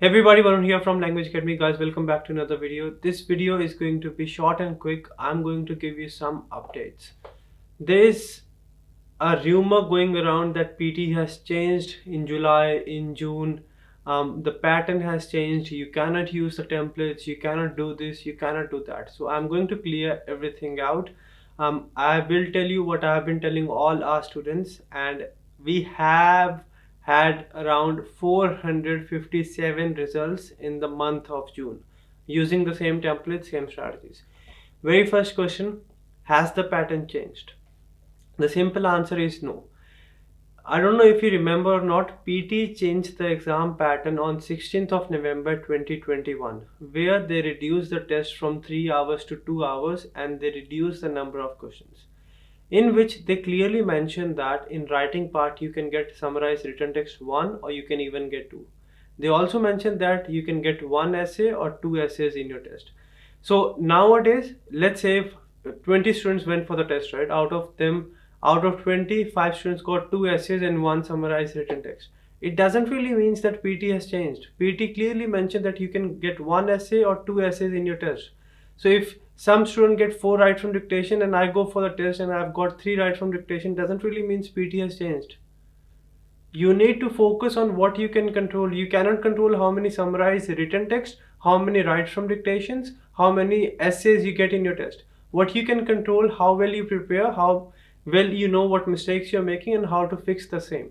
Hey everybody, Varun here from Language Academy. Guys, welcome back to another video. This video is going to be short and quick. I'm going to give you some updates. There's a rumor going around that PT has changed in July, in June. The pattern has changed. You cannot use the templates. You cannot do this. You cannot do that. So I'm going to clear everything out. I will tell you what I have been telling all our students, and we have had around 457 results in the month of June using the same templates, same strategies. Very first question, has the pattern changed? The simple answer is no. I don't know if you remember or not, PT changed the exam pattern on 16th of November 2021, where they reduced the test from 3 hours to 2 hours and they reduced the number of questions, in which they clearly mentioned that in writing part you can get summarized written text 1 or you can even get 2. They also mentioned that you can get 1 essay or 2 essays in your test. So nowadays, let's say 20 students went for the test, right? Out of 20, 5 students got 2 essays and 1 summarized written text. It doesn't really mean that PT has changed. PT clearly mentioned that you can get 1 essay or 2 essays in your test. So if some student get 4 right from dictation and I go for the test and I've got 3 right from dictation, doesn't really mean PT has changed. You need to focus on what you can control. You cannot control how many summarized written text, how many right from dictations, how many essays you get in your test. What you can control, how well you prepare, how well you know what mistakes you're making and how to fix the same.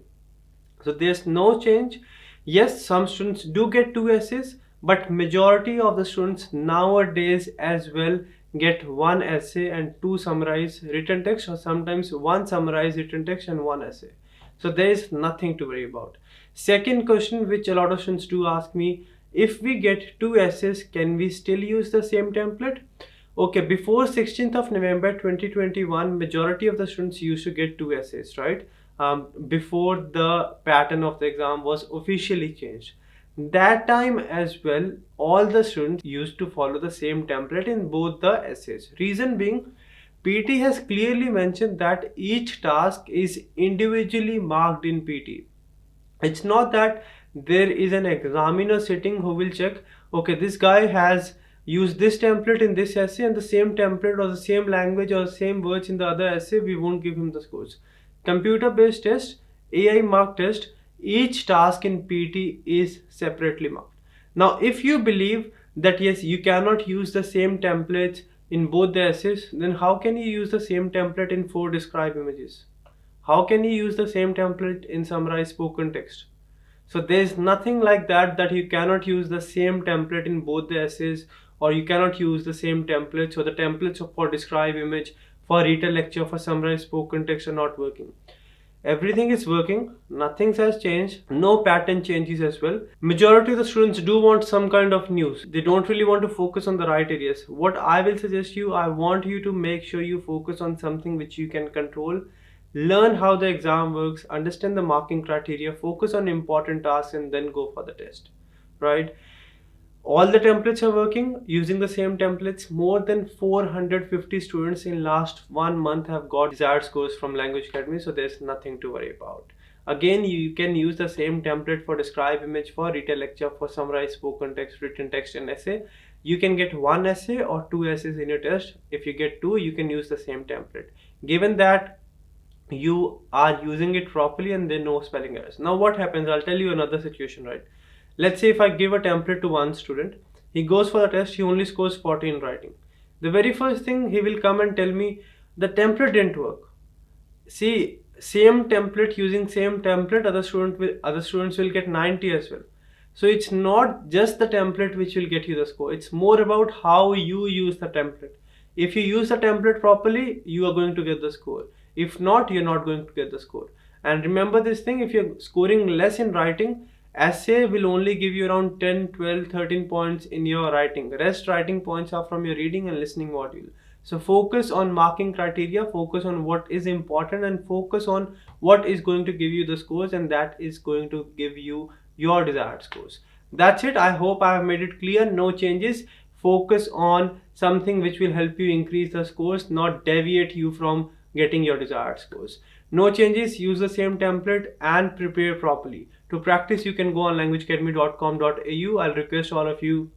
So there's no change. Yes, some students do get 2 essays, but majority of the students nowadays as well get 1 essay and 2 summarized written text, or sometimes 1 summarized written text and 1 essay. So there is nothing to worry about. Second question which a lot of students do ask me, if we get 2 essays, can we still use the same template? Okay, before 16th of November 2021, majority of the students used to get 2 essays, right? Before the pattern of the exam was officially changed. That time as well, all the students used to follow the same template in both the essays. Reason being, PT has clearly mentioned that each task is individually marked in PT. It's not that there is an examiner sitting who will check, okay, this guy has used this template in this essay and the same template or the same language or the same words in the other essay, we won't give him the scores. Computer-based test, AI mark test, each task in PT is separately marked. Now, if you believe that yes, you cannot use the same templates in both the essays, then how can you use the same template in 4 describe images? How can you use the same template in summarized spoken text? So there's nothing like that you cannot use the same template in both the essays, or you cannot use the same templates, or the templates for describe image, for retell lecture, for summarized spoken text are not working. Everything is working, nothing has changed, no pattern changes as well. Majority of the students do want some kind of news. They don't really want to focus on the right areas. What I will suggest you, I want you to make sure you focus on something which you can control. Learn how the exam works, understand the marking criteria, focus on important tasks and then go for the test, right? All the templates are working, using the same templates. More than 450 students in last 1 month have got desired scores from Language Academy, so there's nothing to worry about. Again, you can use the same template for describe image, for retell lecture, for summarized spoken text, written text and essay. You can get 1 essay or 2 essays in your test. If you get 2, you can use the same template, given that you are using it properly and there are no spelling errors. Now what happens, I'll tell you another situation, right? Let's say if I give a template to one student, he goes for the test, he only scores 40 in writing. The very first thing he will come and tell me, the template didn't work. See, same template, using same template, other students will get 90 as well. So it's not just the template which will get you the score. It's more about how you use the template. If you use the template properly, you are going to get the score. If not, you're not going to get the score. And remember this thing, if you're scoring less in writing, essay will only give you around 10, 12, 13 points in your writing. Rest writing points are from your reading and listening module. So focus on marking criteria, focus on what is important and focus on what is going to give you the scores, and that is going to give you your desired scores. That's it. I hope I have made it clear. No changes. Focus on something which will help you increase the scores, not deviate you from getting your desired scores. No changes, use the same template and prepare properly. To practice, you can go on languageacademy.com.au. I'll request all of you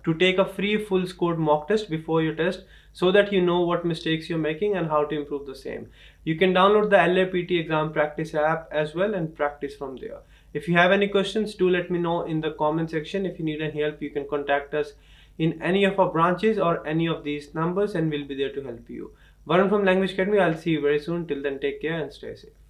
to take a free full scored mock test before your test so that you know what mistakes you're making and how to improve the same. You can download the LAPT exam practice app as well and practice from there. If you have any questions, do let me know in the comment section. If you need any help, you can contact us in any of our branches or any of these numbers and we'll be there to help you. Varun from Language Academy, I'll see you very soon. Till then, take care and stay safe.